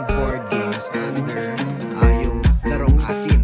design board games under yung Larong Atin.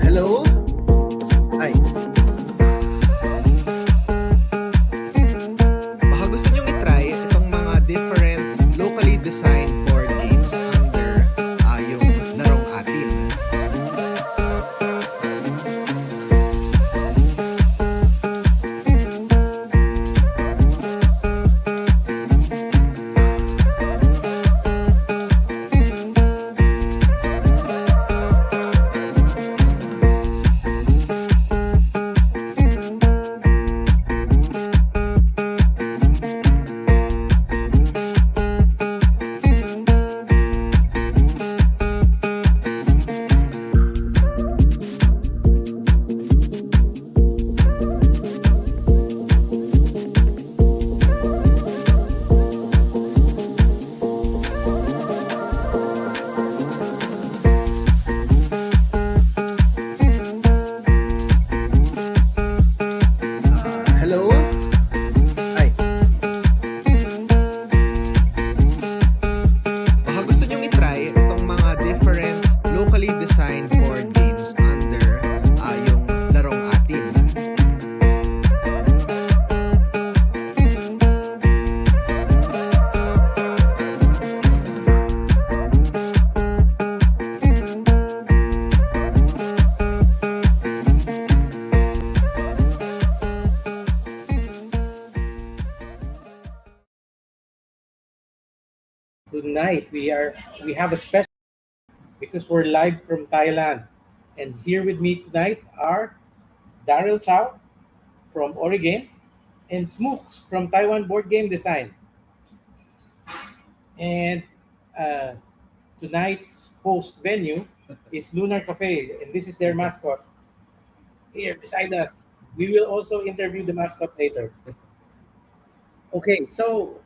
Hello? Ay, baka gusto nyong itry itong mga different locally designed board games under yung Larong Atin. Hello? Ay, baka gusto nyong itry itong mga different locally designed board games under yung Larong Atin. Tonight we have a special because we're live from Thailand, and here with me tonight are Daryl Chow from Origame and Smoox from Taiwan Board Game Design. And uh, tonight's host venue is Lunar Cafe, and this is their mascot here beside us. We will also interview the mascot later. Okay, so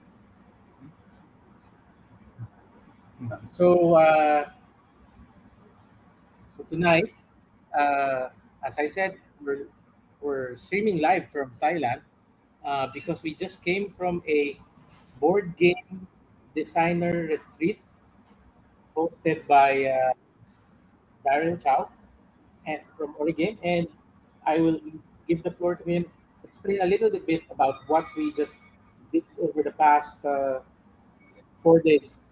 uh, so tonight, uh, as I said, we're streaming live from Thailand because we just came from a board game designer retreat hosted by Daryl Chow and from Origame, and I will give the floor to him to explain a little bit about what we just did over the past 4 days.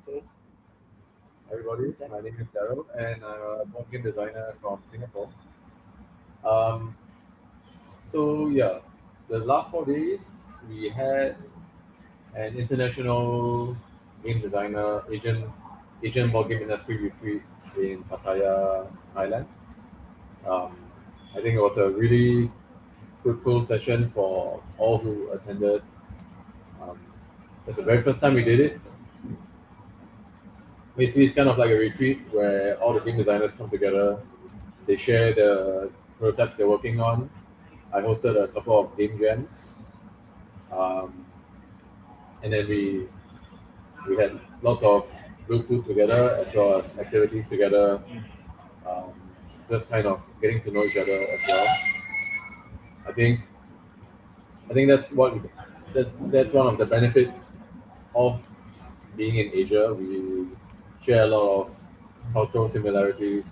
Okay. Everybody, my name is Daryl, and I'm a board game designer from Singapore. Um, the last 4 days we had an international game designer Asian board game industry retreat in Pattaya, Thailand. I think it was a really fruitful session for all who attended. It's the very first time we did it. Basically, it's kind of like a retreat where all the game designers come together. They share the prototypes they're working on. I hosted a couple of game jams, um, and then we had lots of good food together as well as activities together. Um, just kind of getting to know each other as well. I think I think that's one of the benefits of being in Asia. We share a lot of cultural similarities.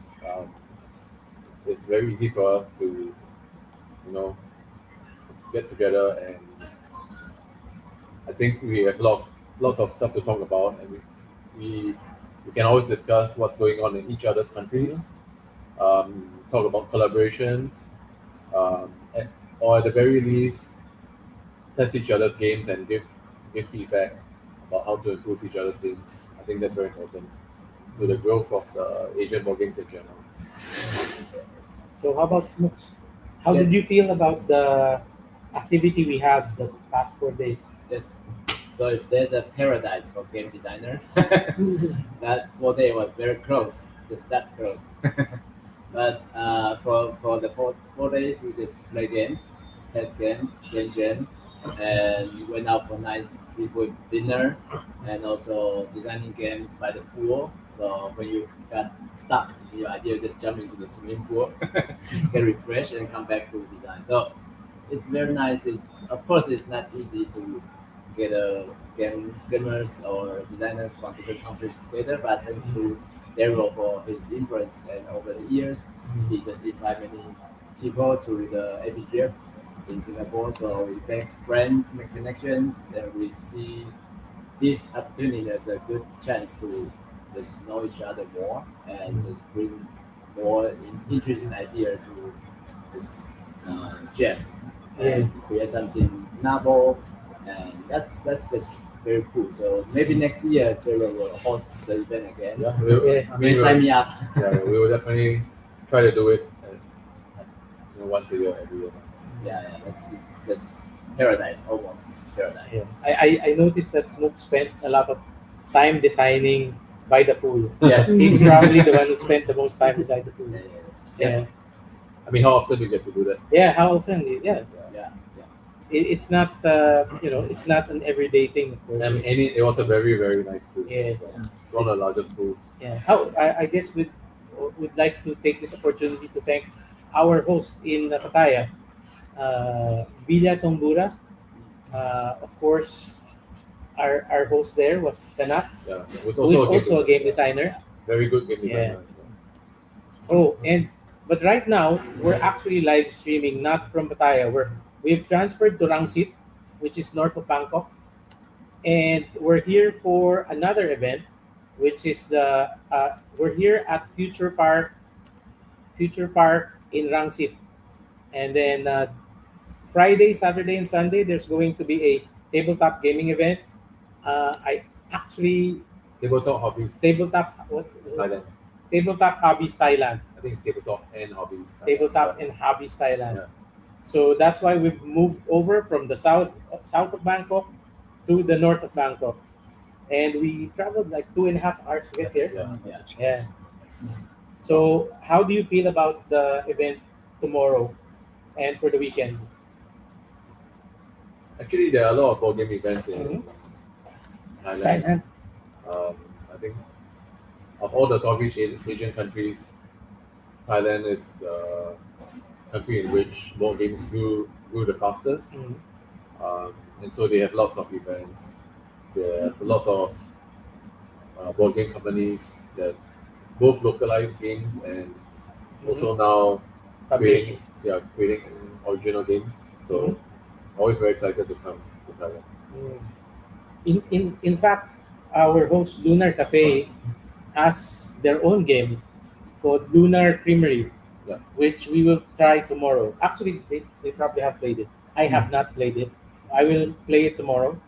It's very easy for us to, get together, and I think we have lots of stuff to talk about, and we we can always discuss what's going on in each other's countries. Talk about collaborations, or at the very least, test each other's games and give feedback about how to improve each other's games. I think that's very important to the growth of the Asian board games in general. So how about Smooks? How did Yes. you feel about the activity we had the past 4 days? Yes. So if there's a paradise for game designers, that 4 day was very close, just that close. But for the four days, we just play games, test games, game jam, and we went out for nice seafood dinner, and also designing games by the pool. So when you got stuck, your idea just jump into the swimming pool, get refreshed, and come back to design. So it's very nice. It's of course it's not easy to get a gamers or designers from different countries together, but thanks to Daryl for his influence and over the years, he just invited many people to the ABGF in Singapore. So we make friends, make connections, and we see this opportunity as a good chance to just know each other more and just bring more interesting idea to this jam and create something novel, and that's just very cool. So maybe next year they will host the event again. Yeah, Yeah. I mean, Sign me up. we will definitely try to do it once a year, every year. Yeah, that's just paradise, almost paradise. Yeah. I noticed that Smook spent a lot of time designing by the pool. Yes. He's probably the one who spent the most time beside the pool. Yeah, Yeah. I mean, how often do you get to do that? Yeah, how often? Yeah. yeah. It's not it's not an everyday thing, of course. And it was a very, very nice pool. Yeah. It's one of the largest pools. Yeah. I guess we'd like to take this opportunity to thank our host in Pattaya, Villa Tombura. Of course, our host there was Tanak, Yeah, it was who is also also a game designer. very good game Yeah. designer. as well. Oh, but right now we're actually live streaming not from Pattaya. We've transferred to Rangsit, which is north of Bangkok, and we're here for another event, which is we're here at Future Park in Rangsit, and then Friday, Saturday, and Sunday there's going to be a tabletop gaming event. I actually Tabletop hobbies, tabletop what Thailand. tabletop hobbies Thailand. I think it's tabletop and hobbies. Tabletop Yeah. and hobbies Thailand. Yeah. So that's why we've moved over from the south of Bangkok to the north of Bangkok, and we traveled like 2.5 hours to get here. Yeah. Yeah. So how do you feel about the event tomorrow and for the weekend? Actually, there are a lot of board game events in Mhm. Thailand. Thailand. I think of all the Southeast Asian countries, Thailand is the country in which board games grew the fastest. Mhm. And so they have lots of events. They have a lot of board game companies that both localize games and also now Publish. creating original games. So Mhm. always very excited to come to Thailand. Mm. In fact, our host Lunar Cafe has their own game called Lunar Creamery, Yeah. which we will try tomorrow. Actually, they probably have played it. I have not played it. I will play it tomorrow.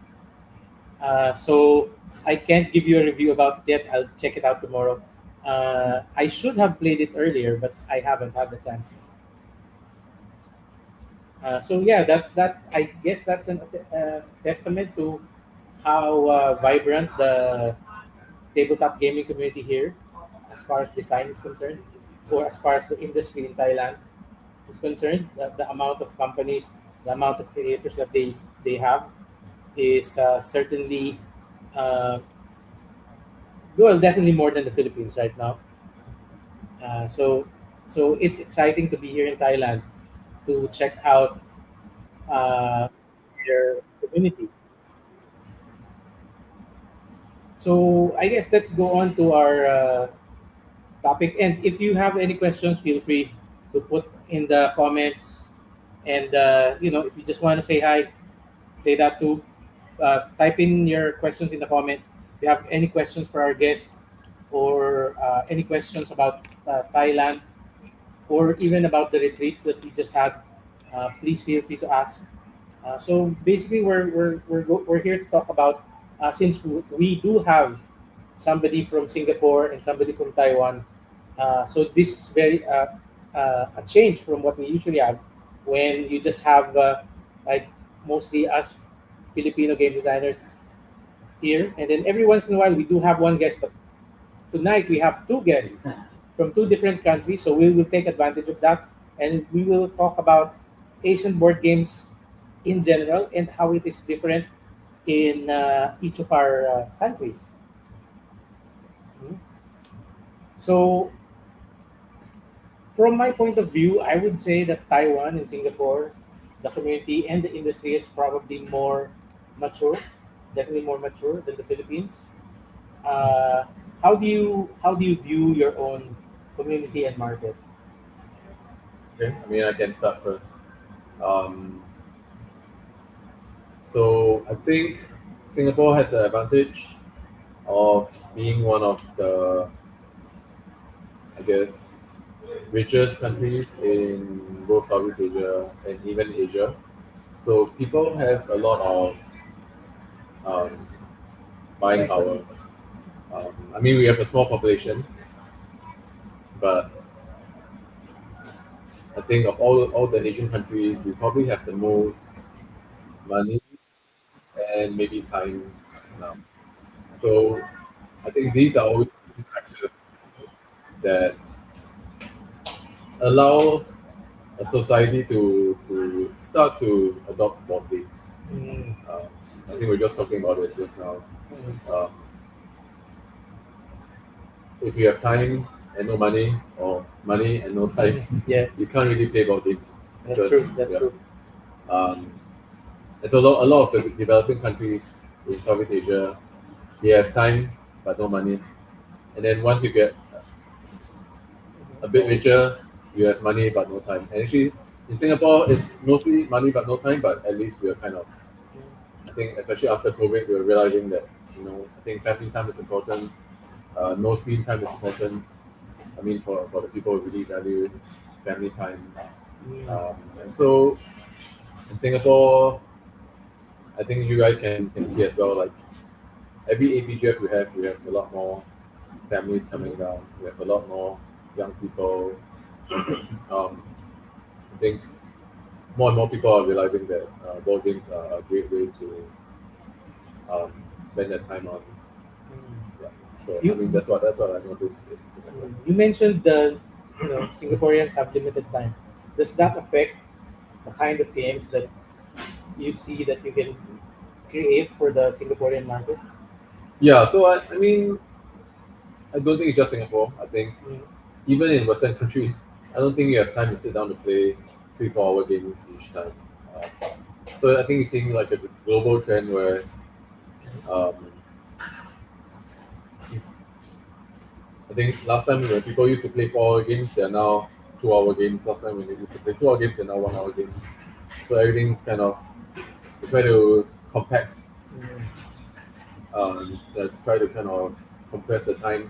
So I can't give you a review about it yet. I'll check it out tomorrow. I should have played it earlier, but I haven't had the chance. So yeah, that's that. I guess that's a testament to how vibrant the tabletop gaming community here, as far as design is concerned, or as far as the industry in Thailand is concerned. The amount of companies, the amount of creators that they have is certainly, uh, well, definitely more than the Philippines right now. So it's exciting to be here in Thailand to check out uh, their community. So I guess let's go on to our topic. And if you have any questions, feel free to put in the comments. And if you just want to say hi, say that too. Type in your questions in the comments. If you have any questions for our guests, or any questions about Thailand, or even about the retreat that we just had, please feel free to ask. So basically, we're here to talk about since we do have somebody from Singapore and somebody from Taiwan. So this is very a change from what we usually have when you just have like mostly us Filipino game designers here, and then every once in a while we do have one guest. But tonight we have two guests from two different countries, so we will take advantage of that, and we will talk about Asian board games in general and how it is different in each of our countries. Mhm. So, from my point of view, I would say that Taiwan and Singapore, the community and the industry is probably more mature, definitely more mature than the Philippines. Uh, how do you view your own community and market? Okay, I mean, I can start first. Um, so I think Singapore has the advantage of being one of the, I guess, richest countries in both Southeast Asia and even Asia. So people have a lot of um, buying power. I mean, we have a small population, but I think of all the Asian countries, we probably have the most money and maybe time now. So I think these are always key factors that allow a society to start to adopt board games. Mm, Um, I think we are just talking about it just now. mm, Um, if you have time and no money, or money and no time, yeah, you can't really play board games that's because true. That's yeah. true. Um, there's a lot of the developing countries in Southeast Asia, they have time but no money. And then once you get a bit richer, you have money but no time. And actually, in Singapore, it's mostly money but no time. But at least we're kind of, I think, especially after COVID, we're realizing that I think family time is important. No screen time is important. I mean, for the people who really value family time. Mm, And so in Singapore, I think you guys can see as well. Like every ABGF we have a lot more families coming down. We have a lot more young people. Um, I think more and more people are realizing that board games are a great way to spend their time on. mm. Yeah. So I mean You that's what I noticed in Singapore. you mentioned the Singaporeans have limited time. Does that affect the kind of games that you see that you can create for the Singaporean market? Yeah. So I mean I don't think it's just Singapore. I think Mm, even in Western countries, I don't think you have time to sit down to play 3 4 hour games each time. Uh, so I think you're seeing like a global trend where um, I think last time when people used to play 4 hour games, they're now 2 hour games. Last time when they used to play 2 hour games, they're now 1 hour games. So everything's kind of they try to compact, mm, they try to kind of compress the time,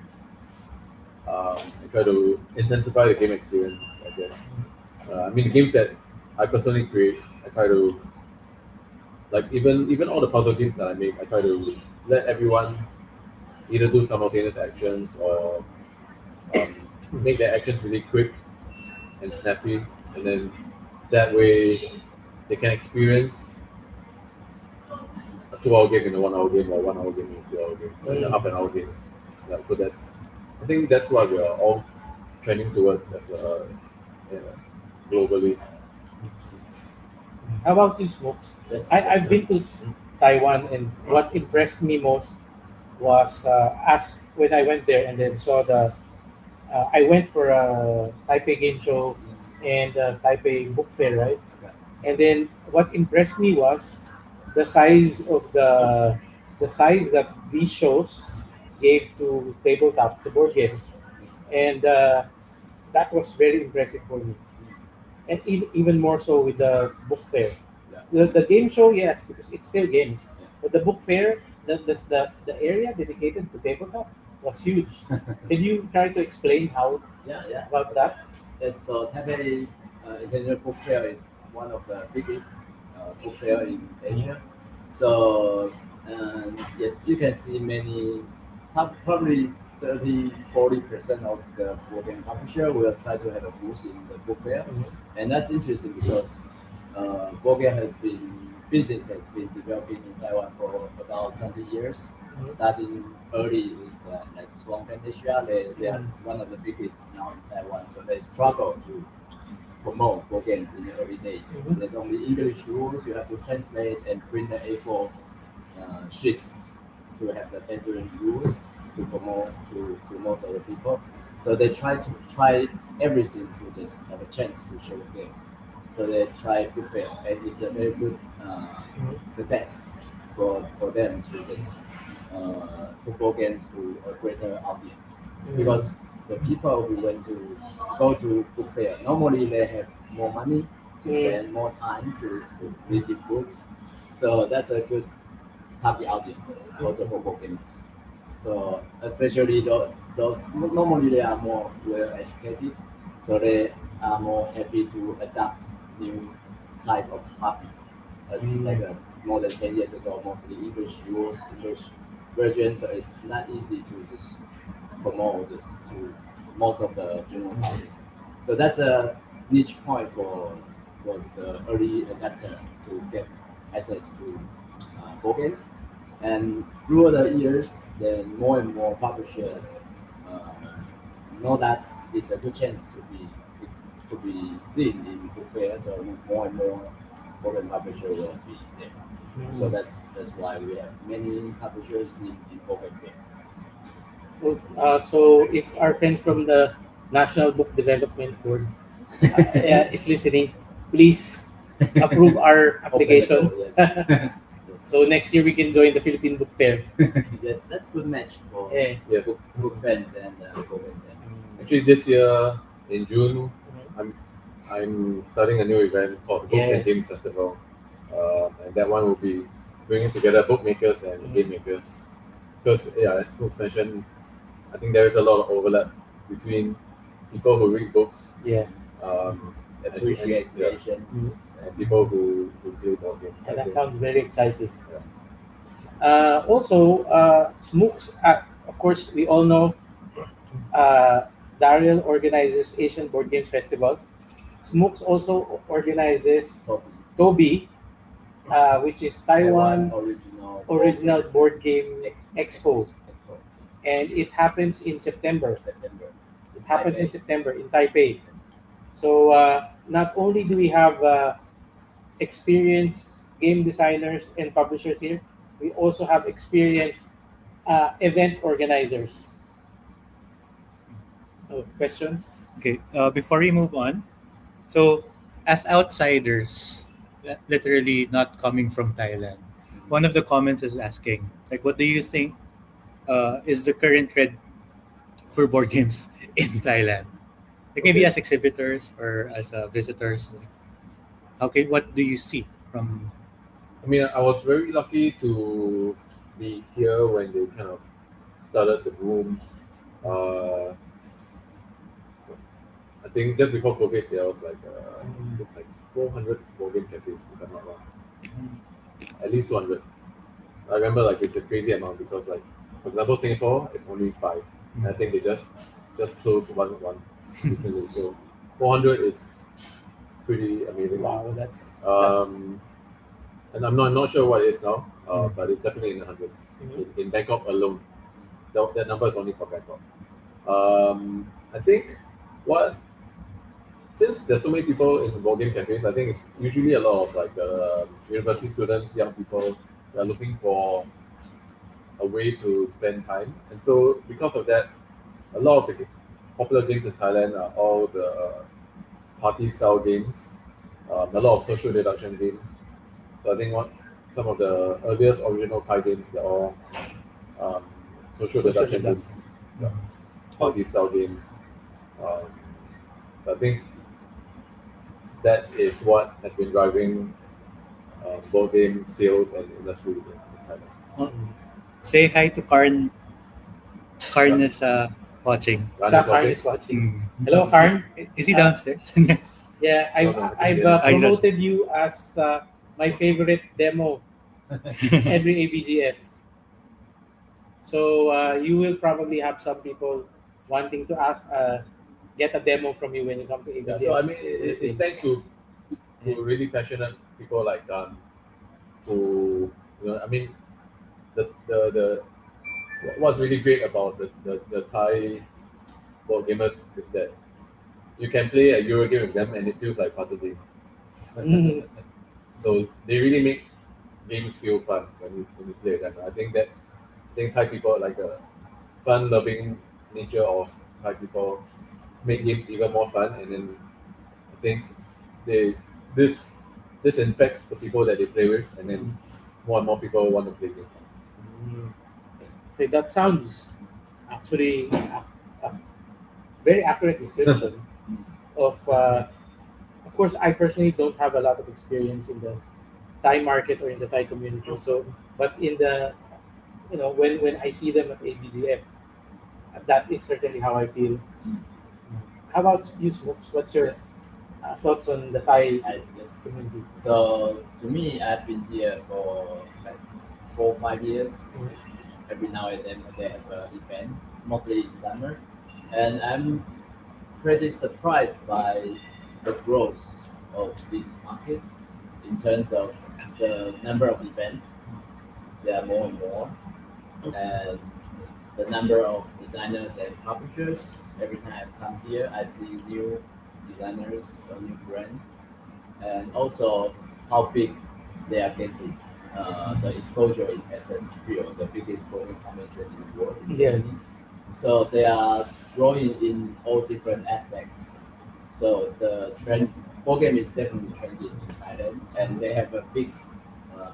and try to intensify the game experience. I guess. I mean, the games that I personally create, I try to like even all the puzzle games that I make, I try to let everyone either do simultaneous actions or make their actions really quick and snappy, and then that way they can experience a 2 hour game in a 1 hour game or 1 hour game in a 2 hour game or in a half an hour game. Yeah, so I think that's what we are all trending towards as yeah, globally. How about you, Smokes? I've been to Taiwan, and what impressed me most was as when I went there and then saw the. I went for a Taipei game show and Taipei book fair, right? And then what impressed me was the size of the size that these shows gave to tabletop, to board games, and that was very impressive for me. And even more so with the book fair. Yeah. The game show, yes, because it's still games. But the book fair, the area dedicated to tabletop was huge. Can you try to explain how Yeah, yeah. about that? Yes, so Taipei International Book Fair is one of the biggest book fair in Asia. So yes, you can see many, probably 30-40% of the board game publisher will try to have a booth in the book fair, and that's interesting because board game business has been developing in Taiwan for about 20 years. Starting early with like Swan Pen Asia, they are one of the biggest now in Taiwan. So they struggle to promote board games in the early days. There's only English rules. You have to translate and print the A4 sheets to have the Mandarin rules to promote to most of the people. So they try everything to just have a chance to show games. So they try book fair, and it's a very good success for them to just put board games to a greater audience. Because the people who went to go to book fair normally they have more money to spend more time to read the books. So that's a good target audience also for book gamers. So especially those normally they are more well educated, so they are more happy to adapt new type of hobby. As like more than 10 years ago, mostly English rules, English version, so it's not easy to just promote this to most of the general public. So that's a niche point for the early adapter to get access to board games. And through the years, then more and more publishers uh, know that it's a good chance to be seen in book fair. So more and more board game publishers will be there. So that's why we have many publishers in board game fair. So if our friends from the National Book Development Board is listening, please approve our Open the application. door, yes. So next year we can join the Philippine Book Fair. Yes, that's good match for Yeah. Yes. book fans and board game fans. Actually, this year in June, I'm starting a new event called Books Yeah. and Games Festival, and that one will be bringing together bookmakers and game makers. Because as Smoox mentioned, I think there is a lot of overlap between people who read books, Yeah, Appreciate yeah, creations. and people who play board games. I that think. sounds very exciting. Yeah. Also, Smoox, of course, we all know Daryl organizes Asian Board Games Festival. Smoox also organizes Toby. Toby, which is Taiwan Original Board Game Expo, and it happens in September. It happens in Taipei. September in Taipei. So not only do we have experienced game designers and publishers here, we also have experienced event organizers. Questions? Okay, before we move on, so as outsiders, literally not coming from Thailand, one of the comments is asking, like, what do you think is the current trend for board games in Thailand? Like maybe Okay. as exhibitors or as visitors. Okay, what do you see from? I mean, I was very lucky to be here when they kind of started the boom. I think just before COVID, there was like it's like 400 board game cafes, if I'm not wrong. At least 200. I remember like it's a crazy amount because like, for example, Singapore is only 5. And I think they just closed one recently. So 400 is pretty amazing. Wow, that's And I'm not sure what it is now, but it's definitely in the hundreds. In Bangkok alone, that number is only for Bangkok. I think since there's so many people in board game cafes, I think it's usually a lot of like university students, young people that are looking for a way to spend time. And so because of that, a lot of the popular games in Thailand are all the party style games, a lot of social deduction games. So I think some of the earliest original Thai games, they're all social deduction games, party style games. So I think that is what has been driving board game sales and industry in Thailand. Say hi to Karn. Karn is watching. Karn is watching. Mm. Hello, Karn. Is he downstairs? Yeah, No, I've no, promoted you as my favorite demo every ABGF. So you will probably have some people wanting to ask, get a demo from you when you come to Yeah, ABGF. so I mean, it's Philippines. thanks to really passionate people like who I mean, the what's really great about the Thai board gamers is that you can play a Euro game with them and it feels like part of the game. Mhm. So they really make games feel fun when you play them. I think Thai people like the fun loving nature of Thai people make games even more fun, and then I think they this this infects the people that they play with, and then more and more people want to play games. Mm. Okay, that sounds actually a very accurate description of. Of course, I personally don't have a lot of experience in the Thai market or in the Thai community. So, but in the when I see them at ABGF, that is certainly how I feel. How about you, Smokes? What's your Yes. thoughts on the Thai Yes. community? So to me, I've been here for like 4 or 5 years. Every now and then they have an event, mostly in summer, and I'm pretty surprised by the growth of this market in terms of the number of events. There are more and more, and the number of designers and publishers. Every time I come here, I see new designers or new brand, and also how big they are getting. The exposure in SNHPO, the biggest bowling convention in the world. In Yeah. Germany. So they are growing in all different aspects. So the trend, ball game is definitely trending in Thailand, and they have a big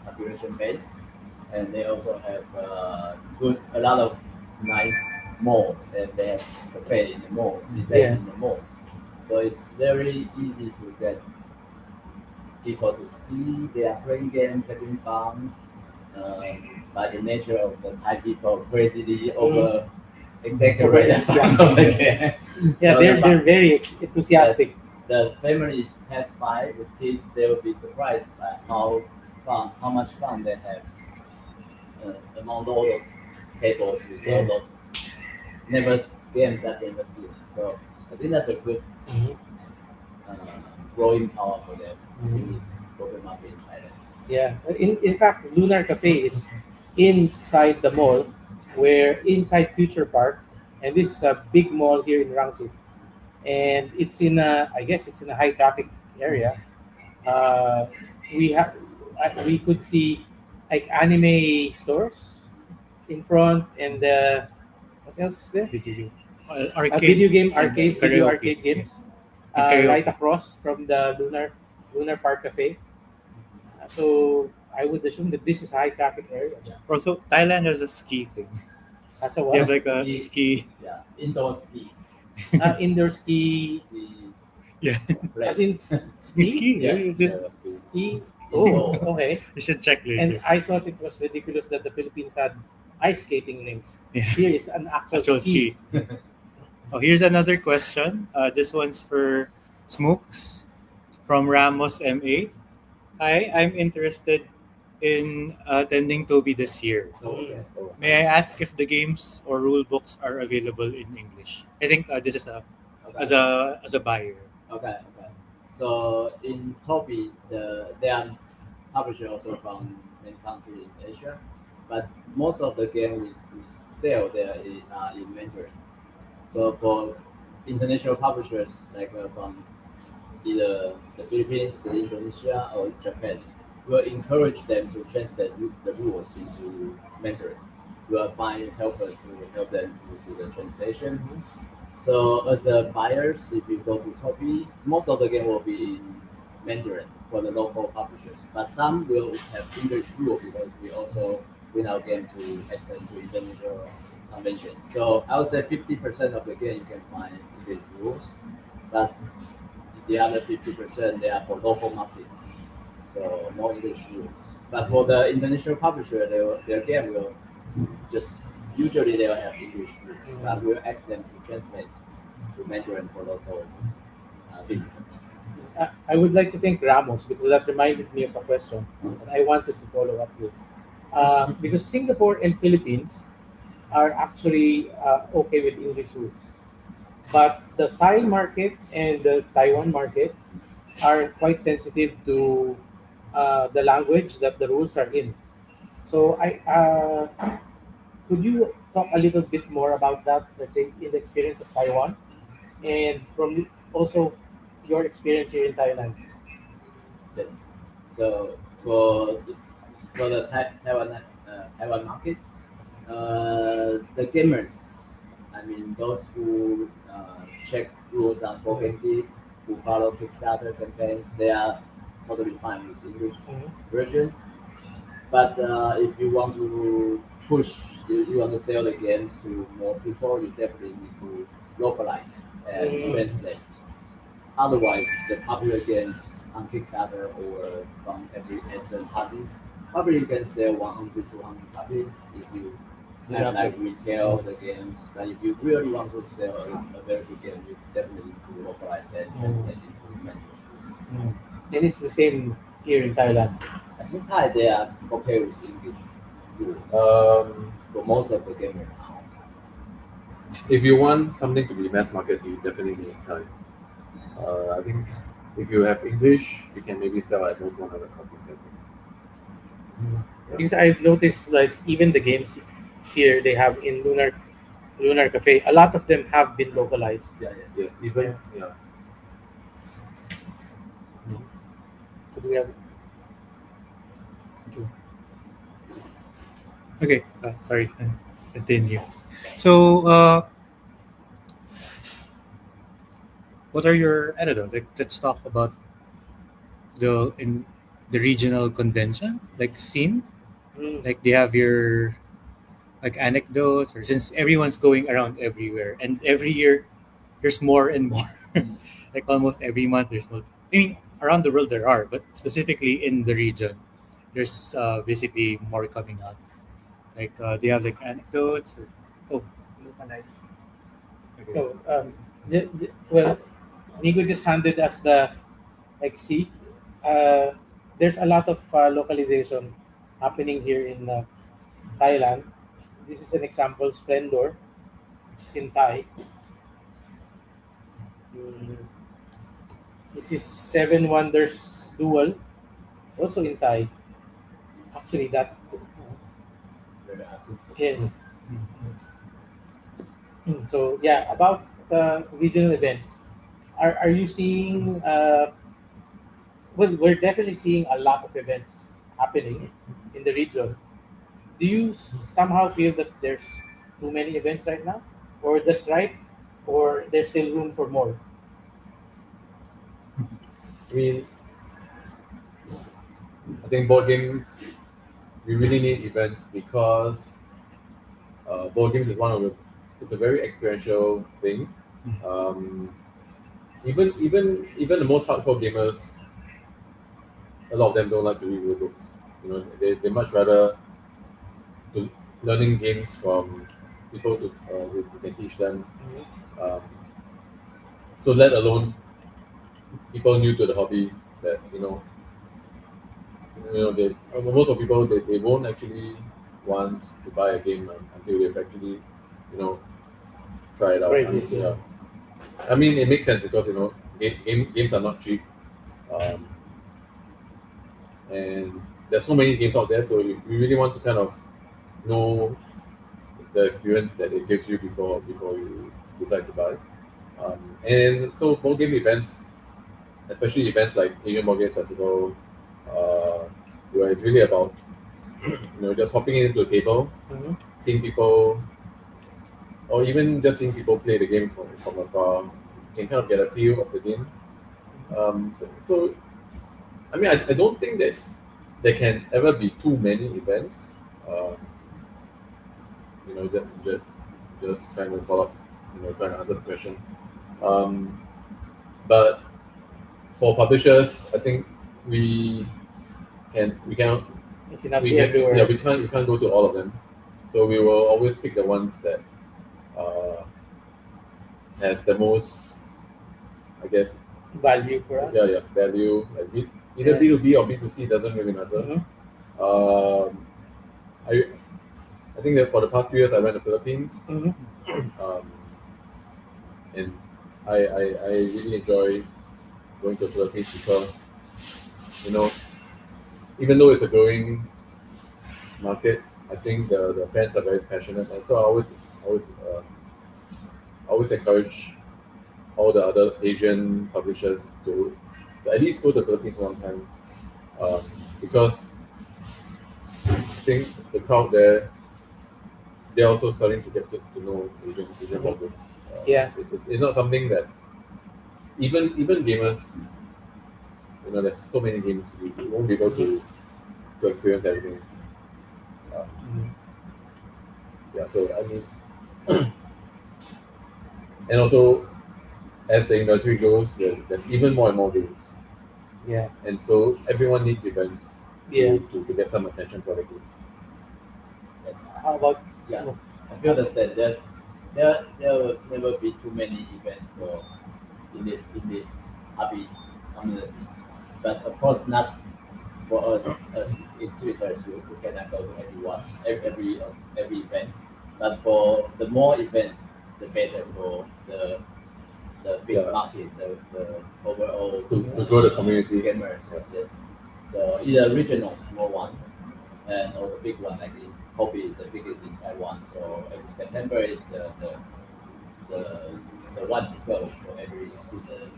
population base, and they also have a lot of nice malls, and they have cafe in the malls, event Yeah. in the malls. So it's very easy to get people to see they are playing games, having fun. By the nature of the Thai people, crazily over exaggerate the fun of the game. Yeah, So they're very enthusiastic. yes, the family pass by with kids, they will be surprised by how much fun they have among all those tables with Yeah. all those never games that they never seen. So I think that's a good Mhm. uh, growing power for them Mhm. in this Pokemon market in Thailand. Yeah. In fact, Lunar Cafe is inside the mall, where inside Future Park, and this is a big mall here in Rangsit, and it's in a I guess it's in a high traffic area. Uh, we could see like anime stores in front, and what else is there? Video game. A Arcade. video game arcade, video Karaoke. arcade games, And karaoke. right across from the Lunar Park Cafe. So I would assume that this is a high traffic area. Also, Thailand has a ski thing. As a They have what? like a Ski. ski. Yeah, indoor ski. Indoor ski, ski Yeah. place. as in ski. Ski. Yes. Yeah, that's good. Ski. Indoor. Oh, okay. You should check And later. I thought it was ridiculous that the Philippines had ice skating rinks. Yeah. Here it's an actual, Actual ski. ski. Oh, here's another question. This one's for Smooks from Ramos MA. Hi, I'm interested in attending Toby this year. Okay. Oh, May I ask if the games or rule books are available in English? I think this is Okay. as a buyer. Okay. So in Toby, there are publishers also from many countries in Asia, but most of the games we sell there in Mandarin. So for international publishers like from either the Philippines, the Indonesia, or Japan, we'll encourage them to translate the rules into Mandarin. We'll find helpers to help them to do the translation. So as a buyers, if you go to Topi, most of the game will be in Mandarin for the local publishers, but some will have English rule because we also bring our game to SN to international convention. So I would say 50% of the game you can find English rules, but the other 50% they are for local markets, so no English rules. But for the international publisher, their game will just usually they will have English rules, but we'll ask them to translate to Mandarin for local visitors. I would like to thank Ramos because that reminded me of a question that I wanted to follow up with. Because Singapore and Philippines are actually okay with English rules, but the Thai market and the Taiwan market are quite sensitive to the language that the rules are in. So I could you talk a little bit more about that? Let's say in the experience of Taiwan and from also your experience here in Thailand. Yes. So for the Taiwan market, the gamers, I mean those who check rules on 4K, who follow Kickstarter campaigns, they are totally fine with English Mhm. version. But if you want to you want to sell the games to more people, you definitely need to localize and translate. Otherwise, the popular games on Kickstarter or from every SN parties, probably you can sell 100, 200 copies if you Yeah. like retail the games. But if you really want to sell a very good game, you definitely need to localize and translate into manual. Mm. And it's the same here in Thailand. I think Thai they are okay with English rules for most of the gamers now. If you want something to be mass market, you definitely need time. I think if you have English, you can maybe sell at most 100 copies. I think. Because I've noticed like even the games here they have in Lunar Cafe, a lot of them have been localized. Yeah, yeah. Yes, even yeah. So do we have Okay, sorry. Continue. So, what are your? I don't know. Like, let's talk about the regional convention, like scene. mm, Like, they have your like anecdotes, or since everyone's going around everywhere, and every year there's more and more. Like almost every month there's more. I mean, around the world there are, but specifically in the region, there's basically more coming out. Like, do you have like anecdotes? Or, oh, localized. Okay. so well, Nico just handed us the like see. Uh, there's a lot of localization happening here in Thailand. This is an example, Splendor, which is in Thai. Mm, this is Seven Wonders Duel, also in Thai. Actually, that Very artistic. yeah. So yeah, about regional events, are you seeing? Well, we're definitely seeing a lot of events happening in the region. Do you somehow feel that there's too many events right now, or just right, or there's still room for more? I mean, I think board games. We really need events because board games is one of the. It's a very experiential thing. Um, even the most hardcore gamers, a lot of them don't like to read rule books. You know, they much rather to learning games from people who can teach them. Um, so let alone people new to the hobby that they most of people they won't actually want to buy a game until they've actually you know try it out. Right. Yeah. I mean, it makes sense because games are not cheap, um, and there's so many games out there. So you really want to kind of know the experience that it gives you before you decide to buy. And so board game events, especially events like Asian Board Game Festival, uh, where it's really about just hopping into a table, Mm-hmm. seeing people, or even just seeing people play the game from afar. You can kind of get a feel of the game. So I mean, I don't think that there can ever be too many events. Um, just trying to follow up, trying to answer the question. Um, but for publishers, I think we can It cannot we be can, everywhere. yeah, we can't go to all of them. So we will always pick the ones that uh, has the most, I guess, value for us. Yeah, value. Like either Yeah. B2B or B2C doesn't really matter. Mhm. Um, I think that for the past 2 years I went to Philippines, Mhm. um, and I really enjoy going to the Philippines because you know even though it's a growing market, I think the fans are very passionate, and so I always encourage all the other Asian publishers to at least go to the Philippines one time, um, because I think the crowd there, they're also starting to get to know Asian Mhm. markets. Yeah. It's not something that even gamers, there's so many games you won't be able to experience everything. Um, Mhm. yeah, so I mean, and also as the industry grows, there's even more and more games, Yeah. and so everyone needs events Yeah. to get some attention for the game. Yes. How about Yeah. Smoox? I feel the same. There will never be too many events for in this hobby community. But of course not for us as exhibitors who cannot go to every event. But for the more events the better for the big Yeah. market, the overall To grow the community. gamers. Yeah. Yes. So either regional small one and or the big one like in Kobe is the biggest in Taiwan. So every September is the the one to go for every student.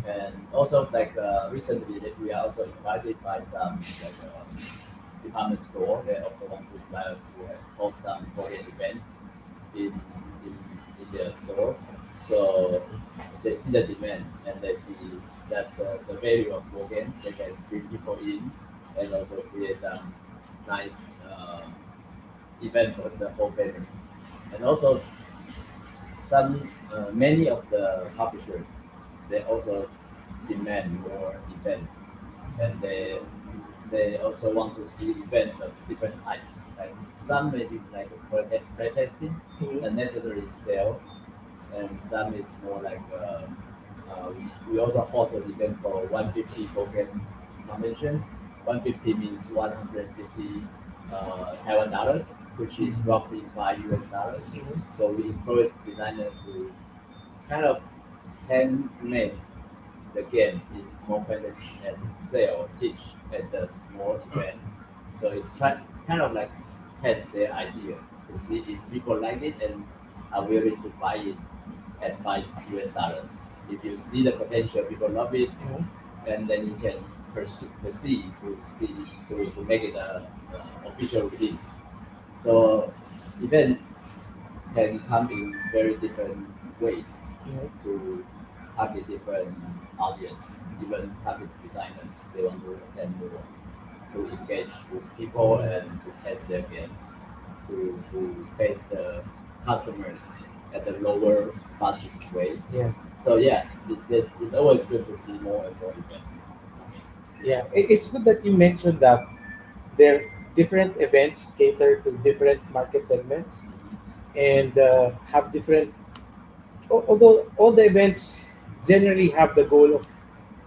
And also like recently that we are also invited by some like department store. They also want to invite us to host some Korean events in in, in their store. So they see the demand and they see that's the value of board games. They can bring people in and also create some nice event for the whole family. And also some many of the publishers they also demand more events and they also want to see events of different types. Like some maybe like playtesting, Mhm. unnecessary sales, and some is more like we also host an event for 150 token convention. 150 means 150 Taiwan dollars, which is roughly $5 US. So we encourage designer to kind of handmade the games in small quantity and sell, teach at the small events. So it's kind of like test their idea to see if people like it and are willing to buy it at $5 US. If you see the potential, people love it, Mhm. and then you can proceed to to make it a official release. So events can come in very different ways Mhm. to target different audience, even target designers. They want to attend more, to engage with people and to test their games, to face the customers at a lower budget way. Yeah. So yeah, it's always good to see more and more events. Yeah. It's good that you mentioned that there different events cater to different market segments and have different. Although all the events generally have the goal of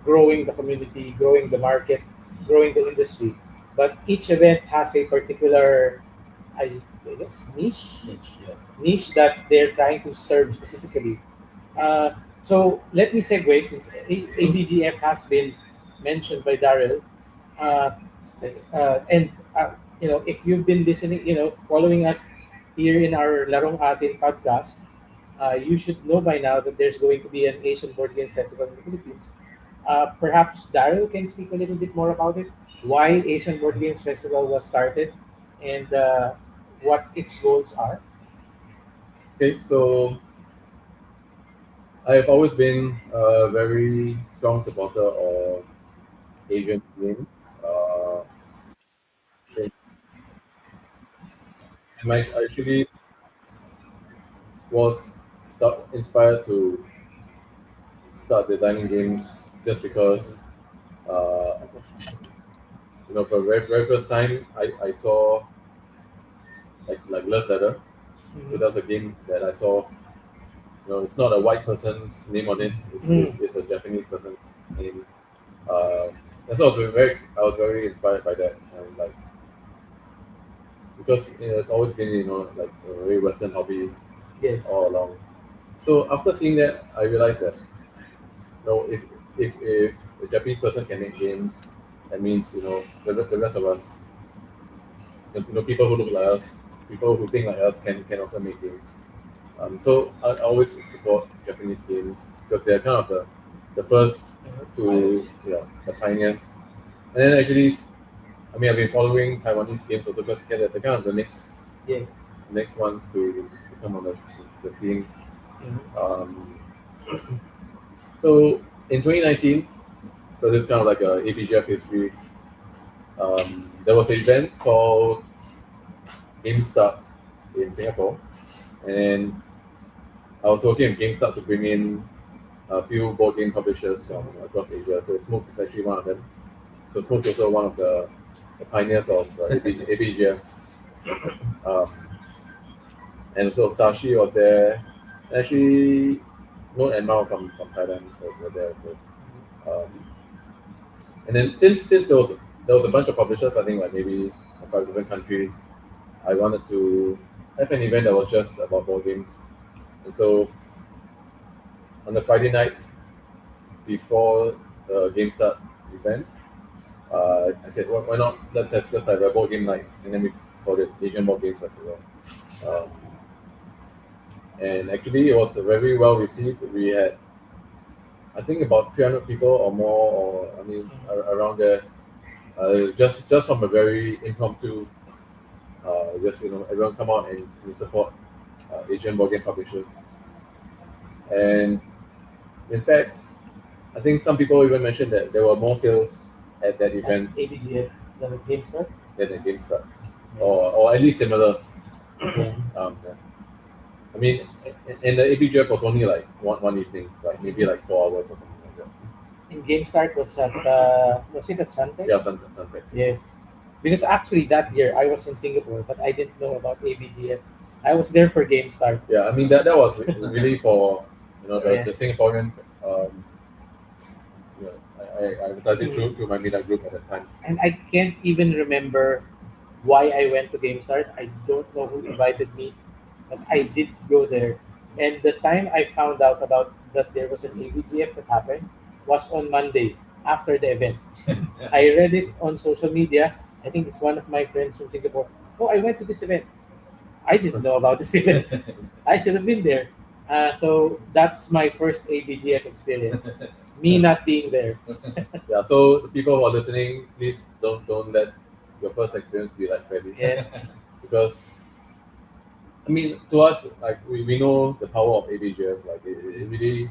growing the community, growing the market, growing the industry, but each event has a particular, I guess, Niche, yes. niche that they're trying to serve specifically. Uh, so let me segue since ABGF has been mentioned by Daryl, uh, and if you've been listening, following us here in our Larong Atin podcast, you should know by now that there's going to be an Asian Board Games Festival in the Philippines. Perhaps Daryl can speak a little bit more about it, why Asian Board Games Festival was started, and what its goals are. Okay, so I've always been a very strong supporter of Asian games. And I actually was inspired to start designing games just because, uh, for the very first time, I saw like Love Letter. So Mhm. that's a game that I saw it's not a white person's name on it. It's a Japanese person's name. And so I was very inspired by that, and like because it's always been like a very Western hobby Yes. all along. So after seeing that, I realized that if a Japanese person can make games, that means the rest of us, people who look like us, people who think like us can also make games. So I always support Japanese games because they're kind of the first to the pioneers. And then actually, I mean, I've been following Taiwanese games also because they're kind of the Yes. next ones to come on the scene. Um, so in 2019, so this is kind of like a ABGF history. There was an event called Game Start in Singapore, and I was working with GameStop to bring in a few board game publishers from across Asia. So Smoox is actually one of them. So Smoox is also one of the pioneers of ABGF. And so Sashi was there. Actually, Note and Mao from Thailand were there. So, and then since there was a bunch of publishers, I think like maybe 5 different countries, I wanted to have an event that was just about board games. And so on the Friday night before the Game Start event, I said, why not? Let's have just have a board game night, and then we called it Asian Board Games Festival. Um, and actually, it was very well received. We had, I think, about 300 people or more, or I mean, around there. Just from a very impromptu, just everyone come out and support Asian board game publishers. And in fact, I think some people even mentioned that there were more sales at that event ABGF than the Game Start. than at GameStop, or at least similar. Yeah. Yeah. I mean, and the ABGF was only like one evening, like maybe like 4 hours or something like that. And Game Start was at was it at Suntec? Yeah, Suntec. Yeah. Because actually that year I was in Singapore, but I didn't know about ABGF. I was there for Game Start. Yeah, I mean that was really for Yeah. the Singaporean. I advertised it through my meetup group at that time. And I can't even remember why I went to Game Start. I don't know who invited me, but I did go there. And the time I found out about that there was an ABGF that happened was on Monday after the event. I read it on social media. I think it's one of my friends from Singapore. Oh, I went to this event. I didn't know about this event. I should have been there. So that's my first ABGF experience. Me not being there. Yeah, so the people who are listening, please don't let your first experience be like Freddy. Yeah. Because I mean, to us, like we know the power of ABGF. Like it really,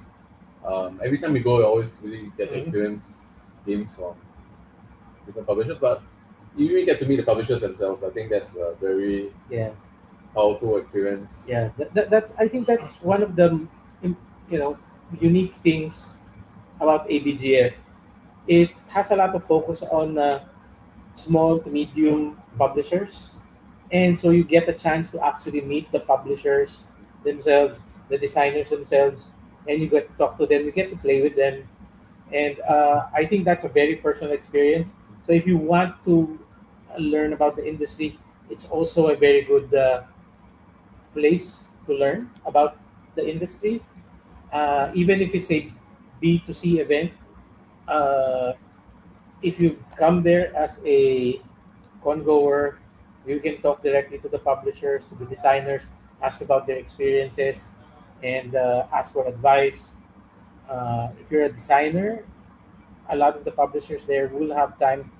every time we go, we always really get to experience games from different publishers. But you even get to meet the publishers themselves. I think that's a very Yeah. powerful experience. Yeah. That's I think that's one of the unique things about ABGF. It has a lot of focus on small to medium publishers, and so you get a chance to actually meet the publishers themselves, the designers themselves, and you get to talk to them. You get to play with them, and I think that's a very personal experience. So if you want to learn about the industry, it's also a very good place to learn about the industry. Even if it's a B2C event, uh, if you come there as a congoer, you can talk directly to the publishers, to the designers, ask about their experiences, and ask for advice. If you're a designer, a lot of the publishers there will have time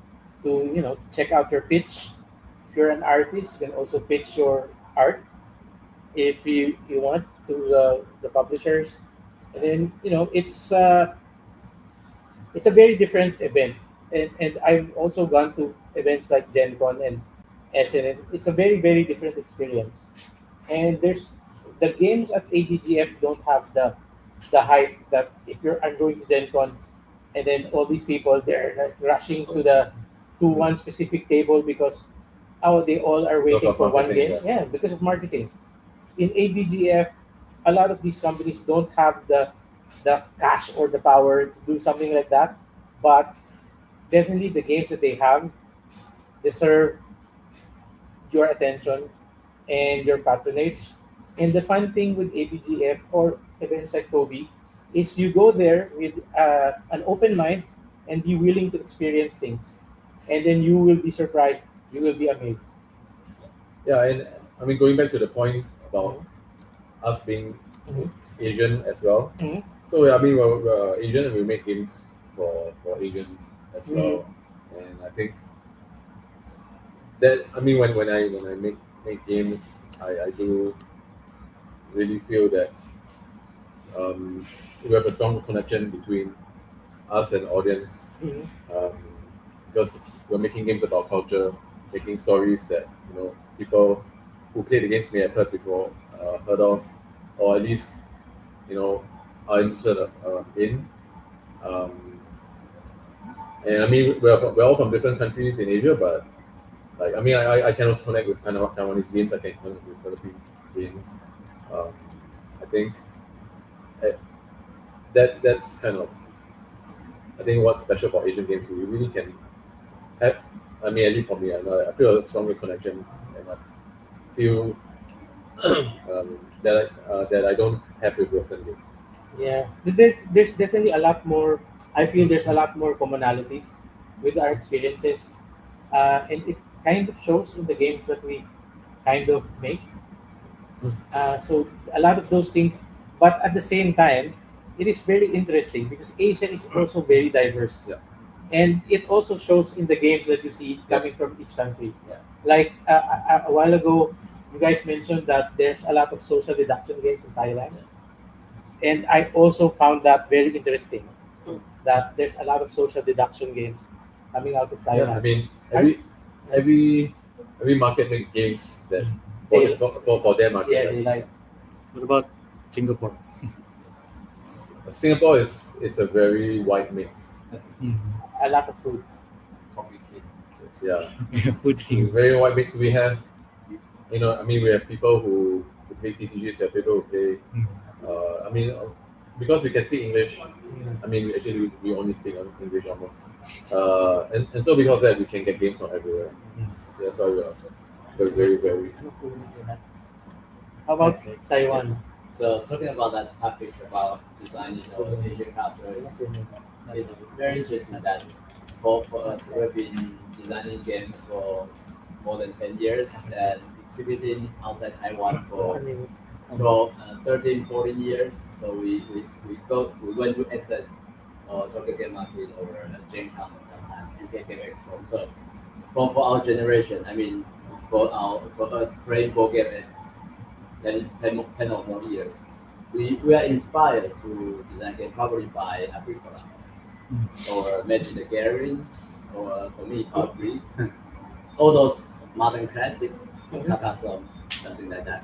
to check out your pitch. If you're an artist, you can also pitch your art if you want to the publishers, and then it's a very different event. And I've also gone to events like Gen Con and SNN. It's a very, very different experience. And there's the games at ABGF don't have the hype that if you're I'm going to Gen Con and then all these people they're like rushing to one specific table because they all are waiting of for one marketing, game. Yeah, because of marketing. In ABGF, a lot of these companies don't have the cash or the power to do something like that, but definitely the games that they have deserve your attention and your patronage. And the fun thing with ABGF or events like Kobe is you go there with an open mind and be willing to experience things, and then you will be surprised. You will be amazed. Yeah, and I mean, going back to the point about us being Mhm. Asian as well. Mhm. So yeah, I mean, we're Asian and we make games for Asians as well. And I think that I mean, when I make games, I do really feel that we have a strong connection between us and audience, Mhm. um, because we're making games about culture, making stories that people who play the games may have heard before, heard of, or at least are interested in. Um, and I mean, we're all from different countries in Asia, but like I mean, I can also connect with kind of Taiwanese games. I can connect with Philippine games. Um, I think eh, that's kind of I think what's special about Asian games. We really can have. I mean, at least for me, I feel a stronger connection, and I feel that I don't have with Western games. Yeah, there's definitely a lot more. I feel there's a lot more commonalities with our experiences, and it kind of shows in the games that we kind of make. So a lot of those things, but at the same time, it is very interesting because Asia is also very diverse, Yeah. and it also shows in the games that you see Yeah. coming from each country. Yeah. Like a while ago, you guys mentioned that there's a lot of social deduction games in Thailand, Yes. and I also found that very interesting. That there's a lot of social deduction games coming out of Yeah, I Thailand. mean, Are- every every market makes games that They- for their market. yeah, Right? they like. What about Singapore? Singapore is a very wide mix. A lot of food. Complicated. Yeah, Food it's theme. very wide mix. We have, I mean, we have people who play TCGs, we have people who play. I mean, because we can speak English. I mean, we only speak English almost. And so because of that, we can get games from everywhere. So that's why we're very very. How about Taiwan? So talking about that topic about designing Asian culture it's very interesting that for us we've been designing games for more than 10 years and exhibiting outside Taiwan for 12, 13, 14 years. So we went to Essen or Tokyo Game Market or Jamestown sometimes UK Game Expo. So for our generation, I mean for us playing board game at 10 or more years, we are inspired to design game probably by Agricola or Magic the Gathering or for me probably all those modern classic Carcassonne, something like that.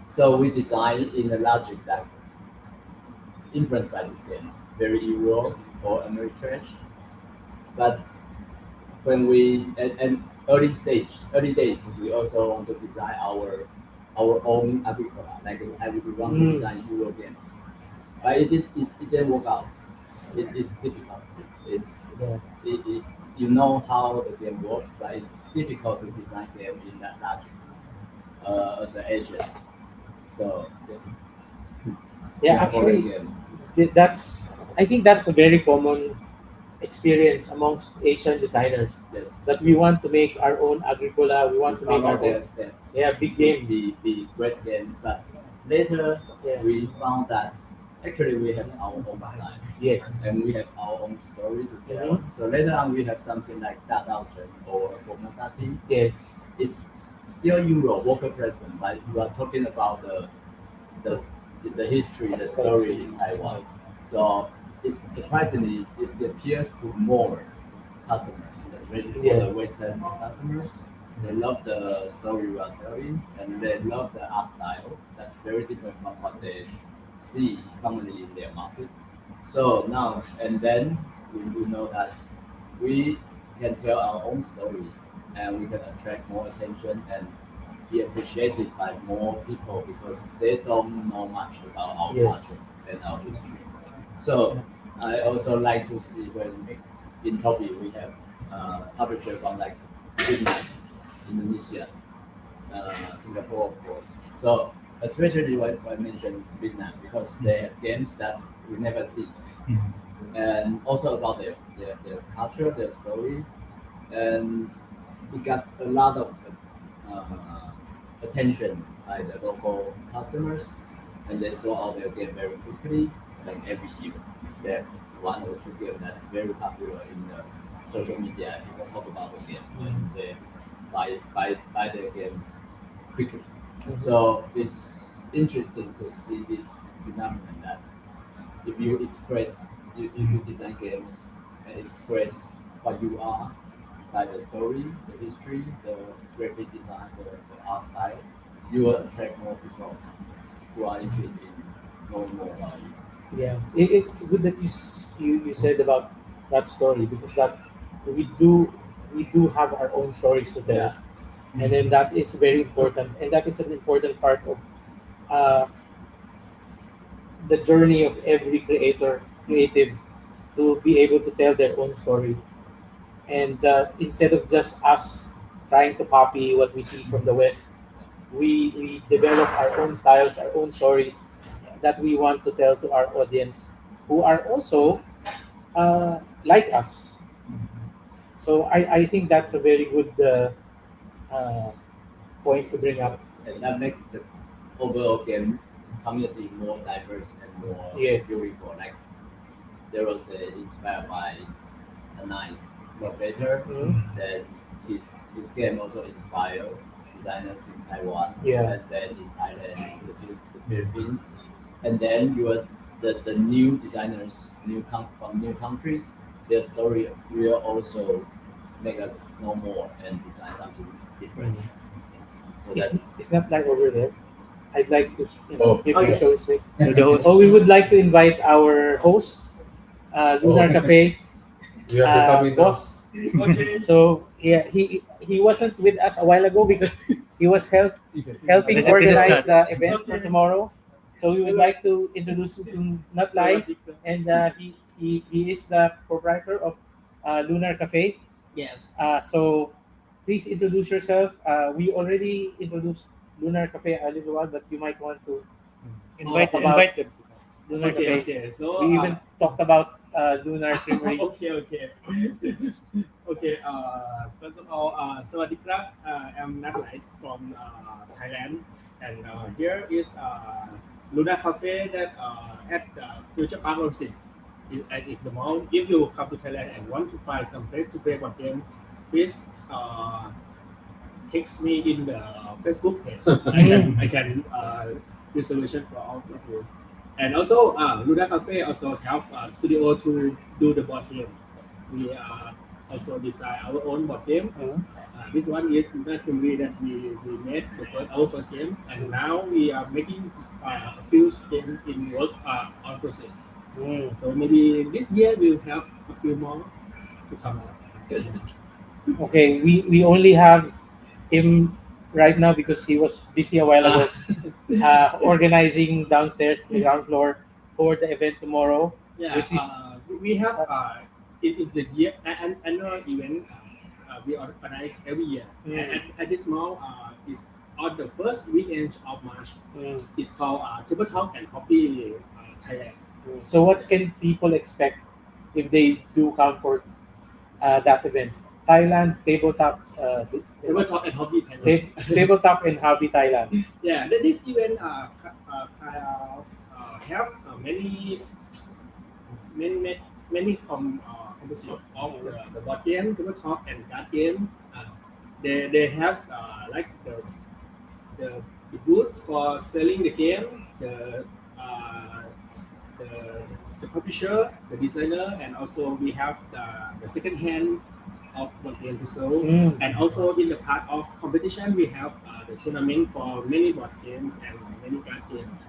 So we design in the logic that influenced by these games, very Euro or Ameritrash. But when we and early days, we also want to design our own Agricola, like we want to design Euro games. But it didn't work out. It's difficult. You know how the game works, but it's difficult to design game in that logic as an Asian. So yes. Yeah, For the actually, game. that's. I think that's a very common experience amongst Asian designers Yes. that we want to make our own Agricola. We want to make follow our their own. steps. Yeah, big game. Be great games, but later Yeah. we found that actually we have our own style Yes. and we have our own story to tell. So later on we have something like Daryl Chow or Mozarti. Yes. It's still Euro worker placement, but you are talking about the the history, the story in Taiwan. So it's surprisingly it appeals to more customers, especially for Yes. the Western customers. They love the story we are telling and they love the art style. That's very different from what they see commonly in their market. So now and then we know that we can tell our own story and we can attract more attention and be appreciated by more people because they don't know much about our Yes. culture and our history. So I also like to see when in Toby we have publishers from like Vietnam, Indonesia, Singapore, of course. So especially when I mentioned Vietnam because they have games that we never see, and also about their culture, their story, and we got a lot of attention by the local customers, and they saw all their game very quickly. Like every year, they have one or two games that's very popular in the social media. People talk about the game, and they buy their games quickly. So it's interesting to see this phenomenon that if you express, if you design games and express what you are by the story, the history, the graphic design, the art style, you will attract more people who are interested in knowing more about you. Yeah, it's good that you said about that story because that we do we do have our own stories to tell, and then that is very important, and that is an important part of uh, the journey of every creative to be able to tell their own story, and instead of just us trying to copy what we see from the West, we develop our own styles, our own stories that we want to tell to our audience who are also like us. So I think that's a very good uh, point to bring up. And that makes the overall game community more diverse and more Yes. beautiful. Like there was inspired by a nice innovator. Mhm. Then his game also inspired designers in Taiwan, Yeah. and then in Thailand, the Philippines, and then you are the new designers, from new countries. Their story will also make us know more and design something different. So It's not like over there. I'd like to Oh. him Oh, to yes. show his face. So the host, Oh, we would like to invite our host, Lunar Cafe's You have to come in now. boss. So yeah, he wasn't with us a while ago because he was helping This is organize not- the event for tomorrow. So we would like to introduce you to Not Lie, and he is the proprietor of Lunar Cafe. Yes. So please introduce yourself. We already introduced Lunar Cafe a little while, but you might want to invite talk about invite them to come. Lunar Cafe. Okay. So We even talked about Lunar Creamery. okay. Okay. First of all, Sawadee krap. I'm Natlai from Thailand, and here is Lunar Cafe that at Future Park Rangsit. It's the mall. If you come to Thailand and want to find some place to play board game, please text me in the Facebook page. I can do solution for all of you. And also, Lunar Cafe also have a studio to do the board game. We also design our own board game. This one is Lunar Creamery that we made our first game, and now we are making a few games in work on process. So maybe this year we'll have a few more to come out. Okay, we only have him right now because he was busy a while ago organizing downstairs the ground floor for the event tomorrow. Yeah, Which is- we have it is the year annual event we organize every year. And at this mall is on the first weekend of March. It's called Table Talk and Hobby Thailand. So what can people expect if they do come for that event? Thailand tabletop Table Talk and Hobby Thailand. tabletop and hobby Thailand. Yeah, this event kind of have many composition of the board game, tabletop, and card game. They have like the booth for selling the game, the publisher, the designer, and also we have the second hand of board game to sell. And also in the part of competition, we have the tournament for many board games and many card games.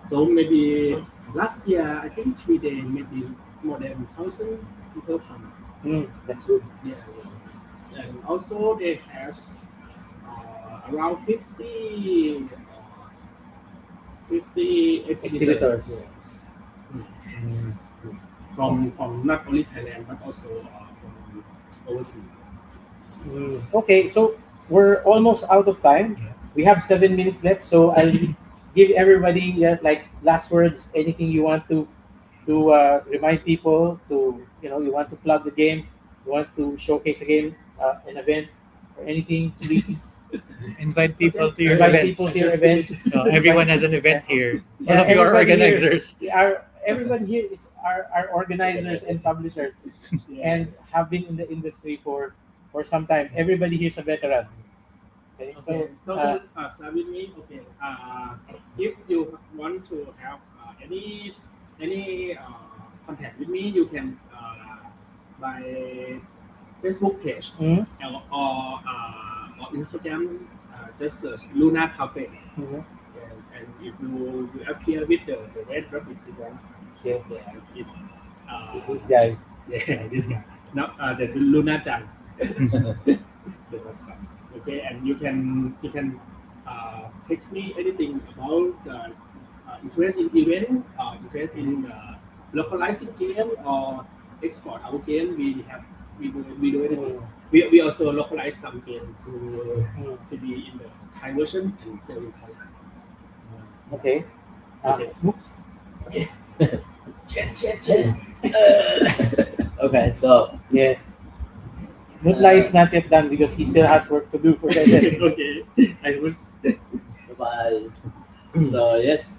So maybe last year, I think 3 days, maybe more than 1,000 people come. That's good. Yeah, yes. And also they has around 50 exhibitors. Yes. From not only Thailand but also from overseas. Okay, so we're almost out of time. Yeah. We have 7 minutes left, so I'll give everybody like last words. Anything you want to remind people to you want to plug the game, you want to showcase a game, an event, or anything. Please Invite people to your invite events. people to your event. Everyone has an event here. All Yeah, of you are everybody here- organizers. Everyone here is our organizers and publishers, and have been in the industry for some time. Everybody here is a veteran. Okay, Okay, so start with me. Okay, if you want to have any contact with me, you can by Facebook page Mhm. or Instagram. Just search Lunar Cafe. Mhm. Yes, and if you appear with the red rabbit design, Okay. yes, This is guy. yeah, this guy. Not the Luna Chan. The mascot. Okay, and you can text me anything about interest in event, interest in localizing game or export our game. We do anything. We also localize some game to be in the Thai version and sell in Thailand. Okay. Okay. Smooks. Chen. Okay, so Yeah. Mutla is not yet done because he still has work to do for that. Okay, I was bye. So yes,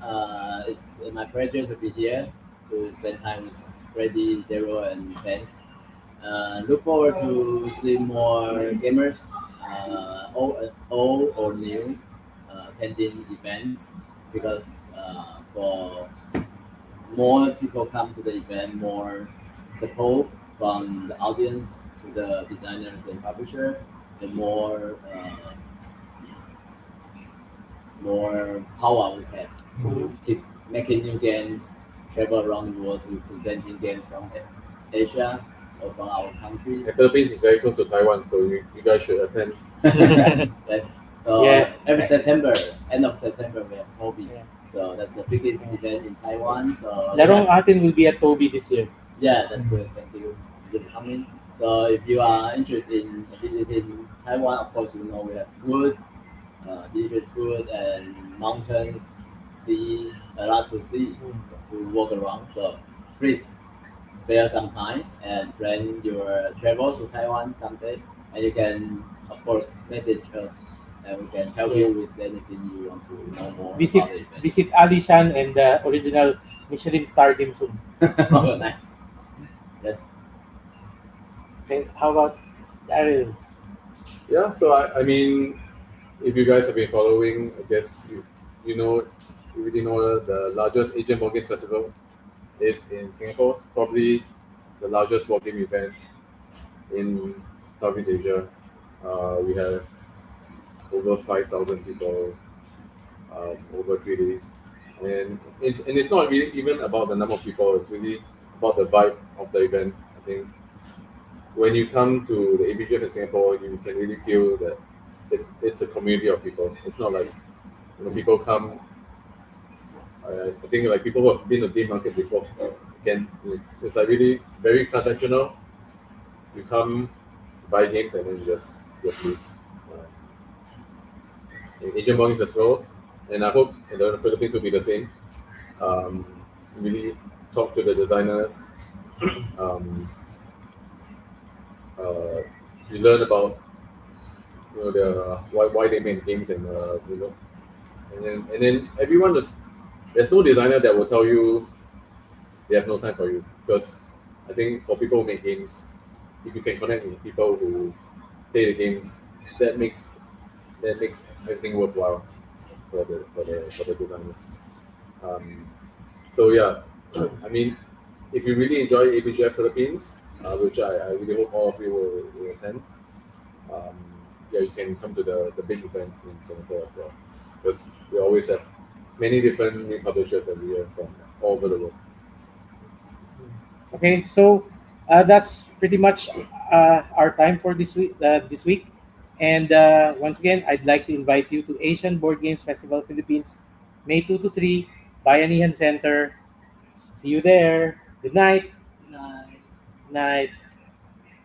it's my pleasure to be here to spend time with Freddy, Daryl, and fans. Look forward to seeing more gamers, old or new, attending events because for more people come to the event, more support from the audience to the designers and publisher, the more power we have to keep making new games, travel around the world to presenting games from Asia or from our country. And Philippines is very close to Taiwan, so you guys should attend. Yes. So Yeah. every September, end of September, we have Toby. Yeah. So that's the biggest event in Taiwan. So Larong Atin will be at Toby this year. yeah, that's good. Thank you for coming. So if you are interested in visiting Taiwan, of course you know we have food, delicious food and mountains, sea, a lot to see to walk around. So please spare some time and plan your travel to Taiwan someday. And you can, of course, message us and we can help you with anything you want to know more Visit about the event. visit Ali Shan and the original Michelin star dim sum. Oh, nice. Yes. Okay, how about Daryl? Yeah, so I mean, if you guys have been following, I guess you already know the largest Asian board game festival is in Singapore. It's probably the largest board game event in Southeast Asia. We have over 5,000 people over 3 days, and it's not really even about the number of people. It's really about the vibe of the event. I think when you come to the ABGF in Singapore, you can really feel that it's a community of people. It's not like people come. I think like people who have been to the game market before it's like really very transactional. You come, buy games, and then just leave. In Asian Board Games Festival, and I hope in the Philippines will be the same. Really talk to the designers. You learn about why they make games and then everyone there's no designer that will tell you they have no time for you, because I think for people who make games, if you can connect with people who play the games, that makes everything worthwhile for the designers. So yeah, I mean, if you really enjoy ABGF Philippines, which I really hope all of you will attend, you can come to the big event in Singapore as well, because we always have many different new publishers every year from all over the world. Okay, so that's pretty much our time for this week. And once again, I'd like to invite you to Asian Board Games Festival Philippines, May 2 to 3, Bayanihan Center. See you there. Good night. Night. Night.